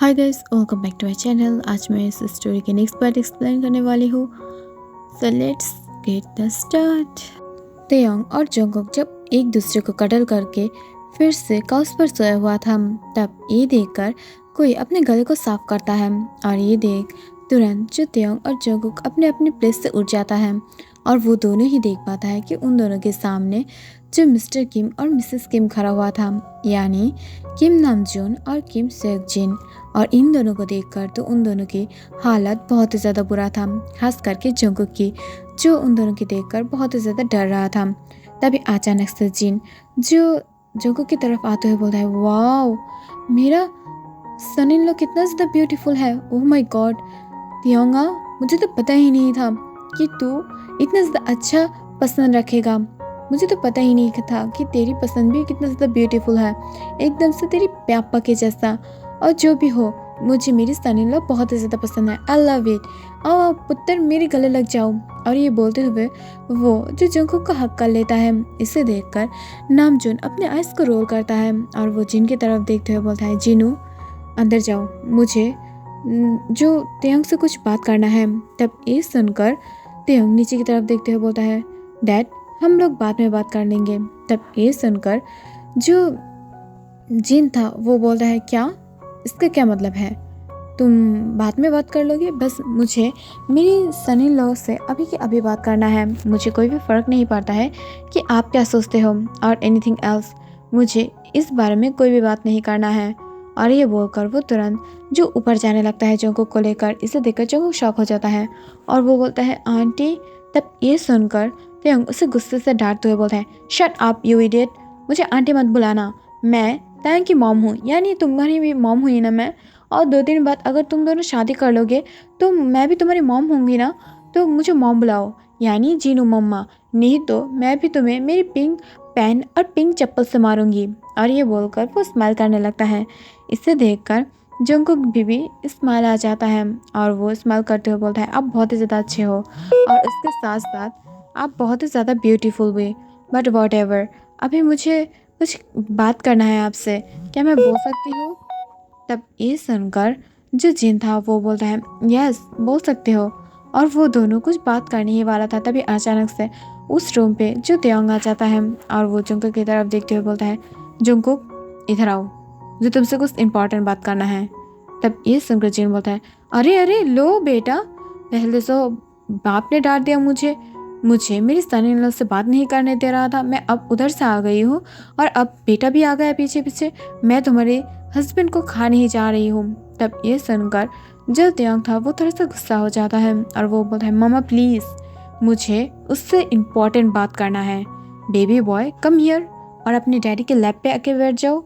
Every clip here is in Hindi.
Hi guys, welcome back to my channel. आज मैं इस स्टोरी के नेक्स्ट पार्ट एक्सप्लेन करने वाली हूँ। So let's get the start. Taeyong और जंगकुक जब एक दूसरे को कटल करके फिर से काउच पर सोया हुआ था, तब ये देखकर कोई अपने गले को साफ करता है और ये देख तुरंत जो तेयोंग और जंगकुक अपने अपने प्लेस से उठ जाता है और वो दोनों ही देख पाता है कि उन दोनों के सामने जो मिस्टर किम और मिसेस किम खड़ा हुआ था, यानी किम नामजून और किम सेokजिन। और इन दोनों को देखकर तो उन दोनों की हालत बहुत ही ज़्यादा बुरा था, खास करके जंगकुक की, जो उन दोनों की देखकर बहुत ही ज़्यादा डर रहा था। तभी अचानक से जिन जो जंगकुक की तरफ आते हुए बोलता है, वाओ, मेरा सन इन लॉ कितना ज़्यादा ब्यूटीफुल है। ओह माय गॉड तियोंगा, मुझे तो पता ही नहीं था कि तू इतना ज़्यादा अच्छा पसंद रखेगा। मुझे तो पता ही नहीं था कि तेरी पसंद भी कितना ज़्यादा ब्यूटीफुल है, एकदम से तेरी प्यापा के जैसा। और जो भी हो, मुझे मेरी सन इन लॉ बहुत ही ज़्यादा पसंद है। I love it. आओ पुत्र, मेरे गले लग जाओ। और ये बोलते हुए वो जो जंगकुक का हक कर लेता है। इसे देखकर नामजून अपने आइस को रोल करता है और वो जिन की तरफ देखते हुए बोलता है, जिनू अंदर जाओ, मुझे जो तेयोंग से कुछ बात करना है। तब ये सुनकर तेयोंग नीचे की तरफ देखते हुए बोलता है, डैड, हम लोग बाद में बात कर लेंगे। तब ये सुनकर जो जिन था वो बोलता है, क्या, इसका क्या मतलब है? तुम बाद में बात कर लोगे? बस मुझे मेरी सन इन लॉ से अभी के अभी बात करना है। मुझे कोई भी फ़र्क नहीं पड़ता है कि आप क्या सोचते हो और एनीथिंग एल्स। मुझे इस बारे में कोई भी बात नहीं करना है। और ये बोलकर वो तुरंत जो ऊपर जाने लगता है जंगकुक को लेकर। इसे देखकर जंगकुक शॉक हो जाता है और वो बोलता है, आंटी। तब ये सुनकर तेयोंग उसे गुस्से से डांटते हुए बोलता है, शट अप यू इडियट, मुझे आंटी मत बुलाना। मैं तेयोंग की मॉम हूँ, यानी तुम्हारी भी मॉम हुई ना मैं। और 2 दिन बाद अगर तुम दोनों शादी कर लोगे तो मैं भी तुम्हारी मॉम होंगी ना, तो मुझे मॉम बुलाओ, यानी जीनू मम्मा। नहीं तो मैं भी तुम्हें मेरी पिंक पेन और पिंक चप्पल से मारूंगी। और ये बोलकर वो स्माइल करने लगता है। इसे देखकर जंगकुक भी स्माइल आ जाता है और वो स्माइल करते हुए बोलता है, आप बहुत ही ज़्यादा अच्छे हो और उसके साथ साथ आप बहुत ही ज़्यादा ब्यूटीफुल भी। बट वॉट एवर, अभी मुझे कुछ बात करना है आपसे, क्या मैं बोल सकती हूँ? तब ये सुनकर जो जिन था वो बोलता है, यस बोल सकते हो। और वो दोनों कुछ बात करने ही वाला था, तभी अचानक से उस रूम पे जो तेयोंग आ जाता है और वो जंगकुक की तरफ देखते हुए बोलता है, जंगकुक इधर आओ, मुझे तुमसे कुछ इम्पोर्टेंट बात करना है। तब ये सुनकर जिन बोलता है, अरे अरे लो बेटा, पहले तो बाप ने डांट दिया मुझे मुझे मेरी सन इन लॉ से बात नहीं करने दे रहा था, मैं अब उधर से आ गई हूँ और अब बेटा भी आ गया पीछे पीछे, मैं तुम्हारे हस्बैंड को खाने ही जा रही हूँ। तब ये सुनकर जो तेयोंग था वो थोड़ा सा गुस्सा हो जाता है और वो बोलता है, मामा प्लीज़, मुझे उससे इम्पोर्टेंट बात करना है। बेबी बॉय कम हियर और अपने डैडी के लैप पे आके बैठ जाओ।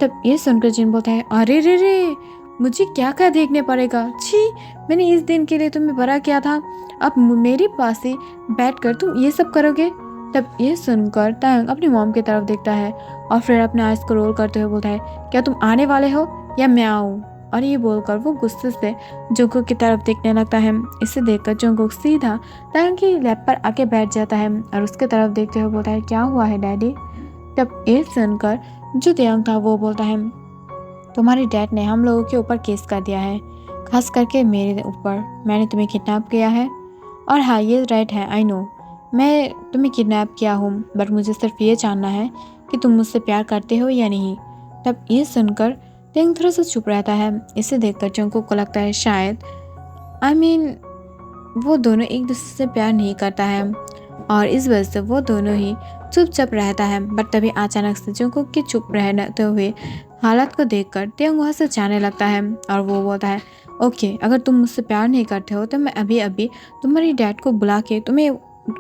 तब ये सुनकर जिन बोलता है, अरे रे रे, मुझे क्या क्या देखने पड़ेगा, छी, मैंने इस दिन के लिए तुम्हें बड़ा किया था, अब मेरे पास ही बैठकर तुम ये सब करोगे। तब ये सुनकर तेयोंग अपनी मॉम की तरफ देखता है और फिर अपने आइज को रोल करते हुए बोलता है, क्या तुम आने वाले हो या मैं आऊँ? और ये बोलकर वो गुस्से से जंगकुक की तरफ देखने लगता है। इसे देखकर जंगकुक सीधा तेयोंग की लैप पर आके बैठ जाता है और उसके तरफ देखते हुए बोलता है, क्या हुआ है डैडी? तब ये सुनकर जो तेयोंग था वो बोलता है, तुम्हारे डैड ने हम लोगों के ऊपर केस कर दिया है, खास करके मेरे ऊपर। मैंने तुम्हें किडनैप किया है। और हाँ, ये राइट है, आई नो, मैं तुम्हें किडनैप किया हूँ, बट मुझे सिर्फ ये जानना है कि तुम मुझसे प्यार करते हो या नहीं। तब ये सुनकर तेयोंग थोड़ा सा चुप रहता है। इसे देखकर जंगकुक को लगता है शायद वो दोनों एक दूसरे से प्यार नहीं करता है और इस वजह से वो दोनों ही चुपचाप रहता है। बट तभी अचानक से जंगकुक के चुप रहते हुए हालत को देखकर तेयोंग वहाँ से जाने लगता है और वो बोलता है, ओके, अगर तुम मुझसे प्यार नहीं करते हो तो मैं अभी अभी तुम्हारी डैड को बुला के तुम्हें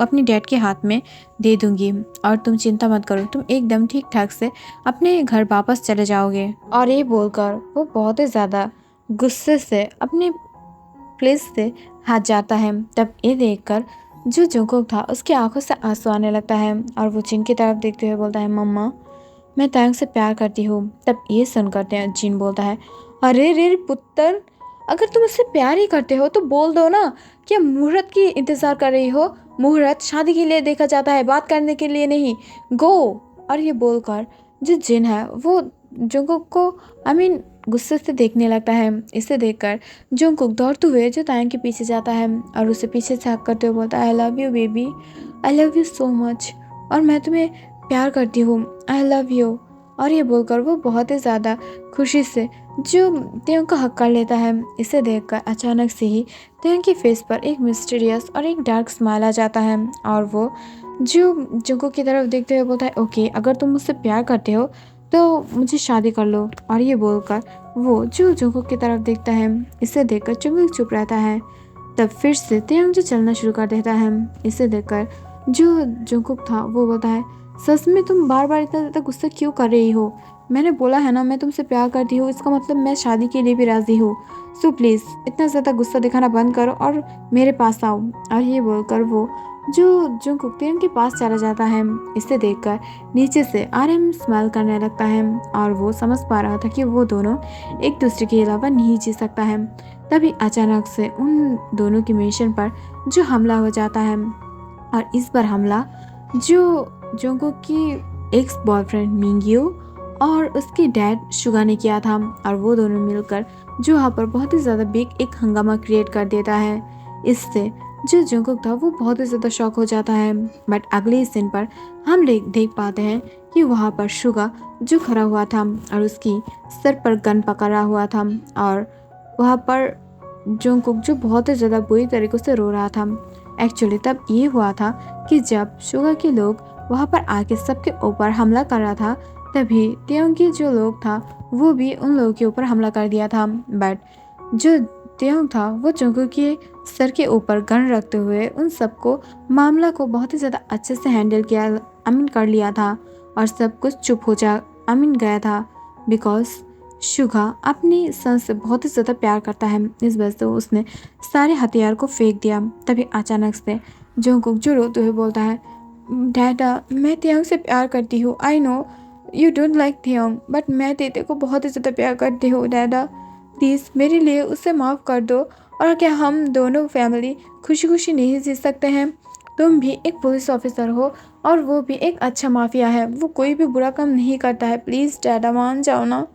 अपनी डैड के हाथ में दे दूंगी और तुम चिंता मत करो, तुम एकदम ठीक ठाक से अपने घर वापस चले जाओगे। और ये बोलकर वो बहुत ही ज़्यादा गुस्से से अपने प्लेस से हाथ जाता है। तब ये देखकर जो जंगकुक था उसकी आंखों से आंसू आने लगता है और वो जिन की तरफ देखते हुए बोलता है, मम्मा, मैं तेयोंग से प्यार करती हूँ। तब ये सुनकर जिन बोलता है, अरे रे पुत्र, अगर तुम उससे प्यार ही करते हो तो बोल दो ना, क्या मुहूर्त की इंतज़ार कर रही हो? मुहूर्त शादी के लिए देखा जाता है, बात करने के लिए नहीं, गो। और ये बोलकर जो जिन है वो जंगकुक को गुस्से से देखने लगता है। इसे देखकर जंगकुक दौड़ते हुए जो तायंग के पीछे जाता है और उसे पीछे से हक करते हुए बोलता है, I love you baby, I love you so much, और मैं तुम्हें प्यार करती हूँ, आई लव यू। और ये बोलकर वो बहुत ही ज़्यादा खुशी से जो तेयोंग का हक कर लेता है। इसे देखकर अचानक से ही तेयोंग की फेस पर एक मिस्टीरियस और एक डार्क स्माइल आ जाता है और वो जो जंगकुक की तरफ देखते हुए बोलता है, ओके, अगर तुम मुझसे प्यार करते हो तो मुझे शादी कर लो। और ये बोलकर वो जो जंगकुक की तरफ देखता है। इसे देखकर जंगकुक चुप रहता है। तब फिर से तेयोंग जो चलना शुरू कर देता है। इसे देखकर जो जंगकुक था वो बोलता है, सच में तुम बार बार इतना ज़्यादा गुस्सा क्यों कर रही हो? मैंने बोला है ना, मैं तुमसे प्यार करती हूँ, इसका मतलब मैं शादी के लिए भी राज़ी हूँ। सो प्लीज़ इतना ज़्यादा गुस्सा दिखाना बंद करो और मेरे पास आओ। और ये बोलकर वो जो जंगकुक तेयोंग के पास चला जाता है। इसे देखकर नीचे से आर्यन स्माइल करने लगता है और वो समझ पा रहा था कि वो दोनों एक दूसरे के अलावा नहीं जी सकता है। तभी अचानक से उन दोनों की मिशन पर जो हमला हो जाता है और इस बार हमला जो जंगकुक की एक्स बॉयफ्रेंड मिंगियो और उसके डैड शुगा ने किया था और वो दोनों मिलकर जो वहाँ पर बहुत ही ज़्यादा बिग एक हंगामा क्रिएट कर देता है। इससे जो जंगकुक था वो बहुत ही ज़्यादा शॉक हो जाता है। बट अगले सीन पर हम देख पाते हैं कि वहाँ पर शुगा जो खड़ा हुआ था और उसकी सर पर गन पकड़ा हुआ था और वहाँ पर जंगकुक जो बहुत ही ज़्यादा बुरी तरीक़े से रो रहा था। एक्चुअली तब ये हुआ था कि जब शुगा के लोग वहाँ पर आके सबके ऊपर हमला कर रहा था, तभी तेयोंग के जो लोग था वो भी उन लोगों के ऊपर हमला कर दिया था। बट जो तेयोंग था वो जंगकुक के सर के ऊपर गन रखते हुए उन सबको मामला को बहुत ही ज़्यादा अच्छे से हैंडल किया, कर लिया था और सब कुछ चुप हो गया था। बिकॉज शुगा अपनी सन से बहुत ही ज़्यादा प्यार करता है, इस वजह से उसने सारे हथियार को फेंक दिया। तभी अचानक से जंगकुक जो रोते हुए बोलता है, डैडा, मैं तेयोंग से प्यार करती हूँ, I know you don't like Taeyong, but मैं तेते को बहुत ही ज़्यादा प्यार करती हूँ डैडा, प्लीज़ मेरे लिए उसे माफ़ कर दो। और क्या हम दोनों फैमिली खुशी खुशी नहीं जी सकते हैं? तुम भी एक पुलिस ऑफिसर हो और वो भी एक अच्छा माफिया है, वो कोई भी बुरा काम नहीं करता है, प्लीज़ डैडा मान जाओ ना।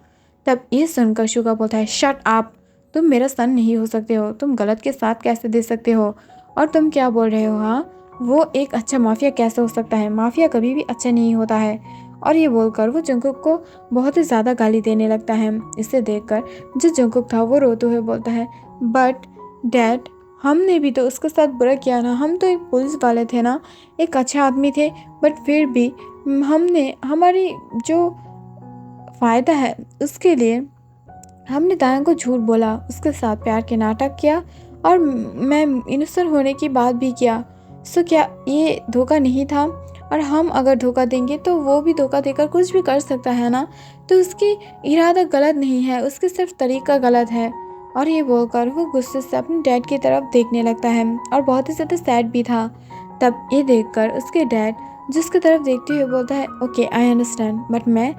तब ये सुनकर शुगा बोलता है, शट अप, तुम मेरा सन नहीं हो सकते हो, तुम गलत के साथ कैसे दे सकते हो, और तुम क्या बोल रहे हो? हाँ, वो एक अच्छा माफिया कैसे हो सकता है? माफिया कभी भी अच्छा नहीं होता है। और ये बोलकर वो जंगकुक को बहुत ही ज़्यादा गाली देने लगता है। इसे देखकर जो जंगकुक था वो रोते हुए बोलता है, बट डैड, हमने भी तो उसके साथ बुरा किया ना, हम तो एक पुलिस वाले थे ना, एक अच्छा आदमी थे, बट फिर भी हमने हमारी जो फ़ायदा है उसके लिए हमने तायंग को झूठ बोला, उसके साथ प्यार के नाटक किया और मैं इनोसेंट होने की बात भी किया। सो क्या ये धोखा नहीं था? और हम अगर धोखा देंगे तो वो भी धोखा देकर कुछ भी कर सकता है ना, तो उसकी इरादा गलत नहीं है, उसके सिर्फ तरीका गलत है। और ये बोलकर वो गुस्से से अपने डैड की तरफ देखने लगता है और बहुत ही ज़्यादा सैड भी था। तब ये देखकर उसके डैड जिसकी तरफ देखते हुए बोलता है, ओके आई अंडरस्टैंड, बट मैं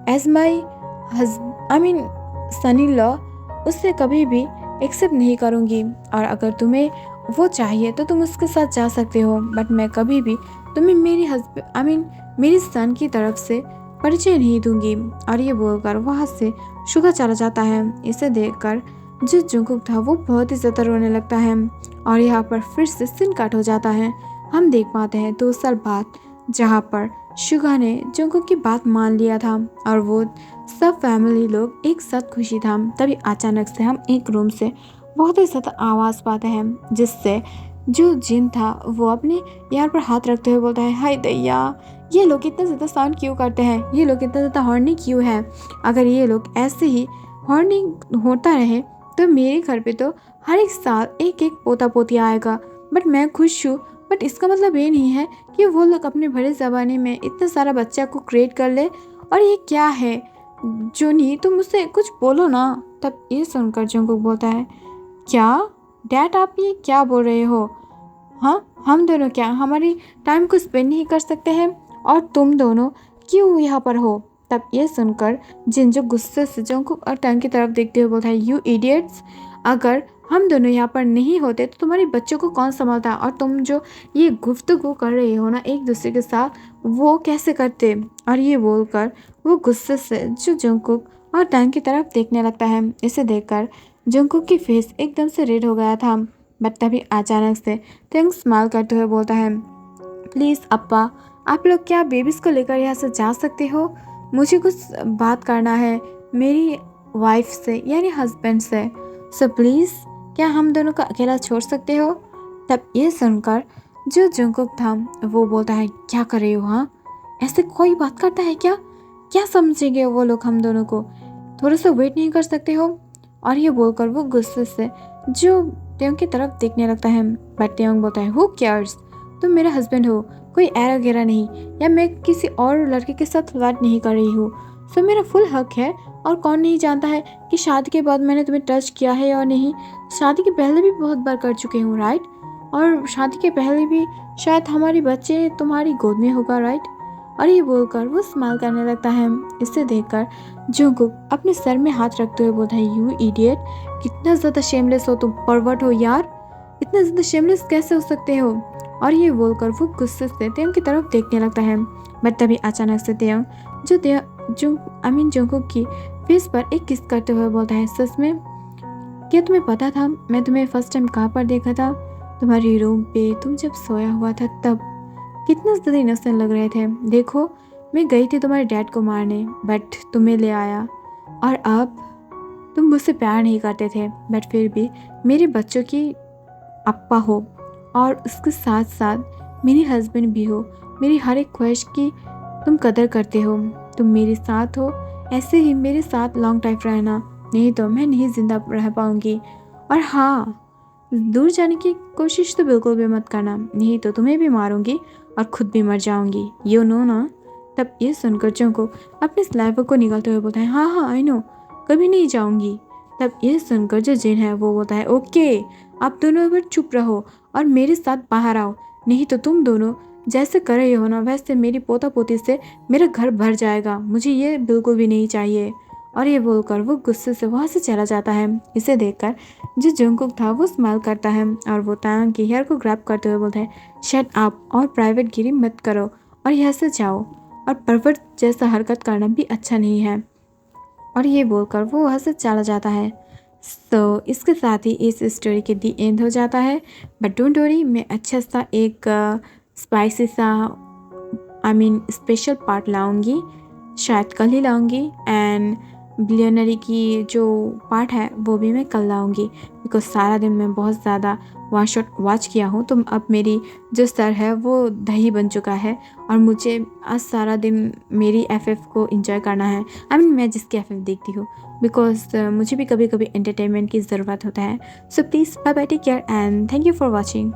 as my son in law उससे कभी भी एक्सेप्ट नहीं करूँगी, और अगर तुम्हें वो चाहिए तो तुम उसके साथ जा सकते हो, बट मैं कभी भी तुम्हें मेरी सन की तरफ से परिचय नहीं दूंगी। और ये बोलकर वहाँ से शुगा चला जाता है। इसे देखकर जो जंगकुक था वो बहुत ही ज़्यादा रोने लगता है और यहाँ पर फिर से सीन कट हो जाता है। हम देख पाते हैं 2 साल बाद, जहाँ पर शुगा ने जंगकुक की बात मान लिया था और वो सब फैमिली लोग एक साथ खुशी था। तभी अचानक से हम एक रूम से बहुत ही ज़्यादा आवाज़ पाते हैं, जिससे जो जिन था वो अपने यार पर हाथ रखते हुए बोलता है, हाय दैया, ये लोग इतना ज़्यादा साउंड क्यों करते हैं, ये लोग इतना ज़्यादा हॉर्नी क्यों है? अगर ये लोग ऐसे ही हॉर्नी होता रहे तो मेरे घर पे तो हर एक साल एक एक पोता पोती आएगा, बट मैं खुश हूँ। बट इसका मतलब ये नहीं है कि वो लोग अपने बड़े ज़माने में इतना सारा बच्चा को क्रिएट कर ले। और ये क्या है जूनी, तुम मुझसे कुछ बोलो ना। तब ये सुनकर जंगकुक बोलता है, क्या डैड, आप ये क्या बोल रहे हो? हाँ, हम दोनों क्या हमारी टाइम को स्पेंड नहीं कर सकते हैं, और तुम दोनों क्यों यहाँ पर हो? तब ये सुनकर जिन जो गुस्से से जंगकुक और टंग की तरफ देखते हुए बोलता है, यू इडियट्स, अगर हम दोनों यहाँ पर नहीं होते तो तुम्हारे बच्चों को कौन संभालता? और तुम जो ये गुफ्तगू कर रहे हो ना एक दूसरे के साथ, वो कैसे करते? और ये बोलकर वो गुस्से से जो जंगकुक और टैंक की तरफ देखने लगता है। इसे देखकर जंगकुक की फेस एकदम से रेड हो गया था। बट तभी अचानक से टैंक स्माइल करते हुए बोलता है, प्लीज़ अप्पा, आप लोग क्या बेबीज़ को लेकर यहाँ से जा सकते हो? मुझे कुछ बात करना है मेरी वाइफ से यानी हस्बैंड से। सो प्लीज़ क्या हम दोनों को अकेला छोड़ सकते हो? तब ये सुनकर जो जंगकुक था वो बोलता है, क्या कर रही हो? हाँ, ऐसे कोई बात करता है क्या? क्या समझेंगे वो लोग हम दोनों को? थोड़ा सा वेट नहीं कर सकते हो? और ये बोलकर वो गुस्से से जो त्योंग की तरफ देखने लगता है। बट त्योंग बोलता है, हु केयर्स, तुम मेरा हस्बैंड हो, कोई एरा गेरा नहीं, या मैं किसी और लड़के के साथ फ्लर्ट नहीं कर रही हूँ। सो मेरा फुल हक है। और कौन नहीं जानता है कि शादी के बाद मैंने तुम्हें टच किया है या नहीं? शादी के पहले भी बहुत बार कर चुके हूँ, राइट? और शादी के पहले भी शायद हमारी बच्चे तुम्हारी गोद में होगा, राइट? और ये बोलकर वो स्माइल करने लगता है। इसे देखकर जंगकुक अपने सर में हाथ रखते हुए बोलता है, यू इडियट, कितना ज़्यादा शेमलेस हो तुम, परवर्ट हो यार, इतना ज़्यादा शेमलेस कैसे हो सकते हो? और ये बोलकर वो गुस्से से त्योंग की तरफ देखने लगता है। बट तभी अचानक से त्योंग जंगकुक की फेस पर एक किस करते हुए बोलता है, सच में? क्या तुम्हें पता था मैं तुम्हें फर्स्ट टाइम कहाँ पर देखा था? तुम्हारी रूम पे, तुम जब सोया हुआ था तब। कितना ज़्यादा इनोसेंट लग रहे थे। देखो, मैं गई थी तुम्हारे डैड को मारने, बट तुम्हें ले आया। और अब तुम मुझसे प्यार नहीं करते थे, बट फिर भी मेरे बच्चों की अप्पा हो, और उसके साथ साथ मेरी हस्बैंड भी हो। मेरी हर एक ख्वाहिश की तुम कदर करते हो। तुम मेरे साथ हो, ऐसे ही मेरे साथ लॉन्ग टाइम रहना, नहीं तो मैं नहीं जिंदा रह पाऊंगी। और हाँ, दूर जाने की कोशिश तो बिल्कुल भी मत करना, नहीं तो तुम्हें भी मारूंगी और खुद भी मर जाऊंगी, यू नो ना? तब ये सुनकर जंगकुक अपने स्लाइवर को निकालते हुए बोलता है, हाँ हाँ आई नो, कभी नहीं जाऊंगी। तब ये सुनकर जो जिन है वो बोलता है, ओके, आप दोनों अगर चुप रहो और मेरे साथ बाहर आओ, नहीं तो तुम दोनों जैसे कर रहे हो ना वैसे मेरी पोता पोती से मेरा घर भर जाएगा, मुझे ये बिल्कुल भी नहीं चाहिए। और ये बोलकर वो गुस्से से वहाँ से चला जाता है। इसे देखकर जो जंगकुक था वो स्माइल करता है और वो तांग की हेयर को ग्रैब करते हुए बोलता है, शट अप और प्राइवेट गिरी मत करो और यहाँ से जाओ, और परवर्त जैसा हरकत करना भी अच्छा नहीं है। और ये बोलकर वो वहाँ से चला जाता है। तो इसके साथ ही इस स्टोरी के दी एंड हो जाता है। बट डोंट वरी, मैं अच्छा सा एक स्पाइसी सा स्पेशल पार्ट लाऊंगी, शायद कल ही लाऊंगी। एंड बिलियनरी की जो पार्ट है वो भी मैं कल लाऊंगी, बिकॉज सारा दिन मैं बहुत ज़्यादा वन शॉट वॉच किया हूँ। तो अब मेरी जो सर है वो दही बन चुका है और मुझे आज सारा दिन मेरी एफएफ को एंजॉय करना है। मैं जिसकी एफएफ देखती हूँ, बिकॉज मुझे भी कभी कभी एंटरटेनमेंट की ज़रूरत होता है। So please bye bye, take care and thank you for watching.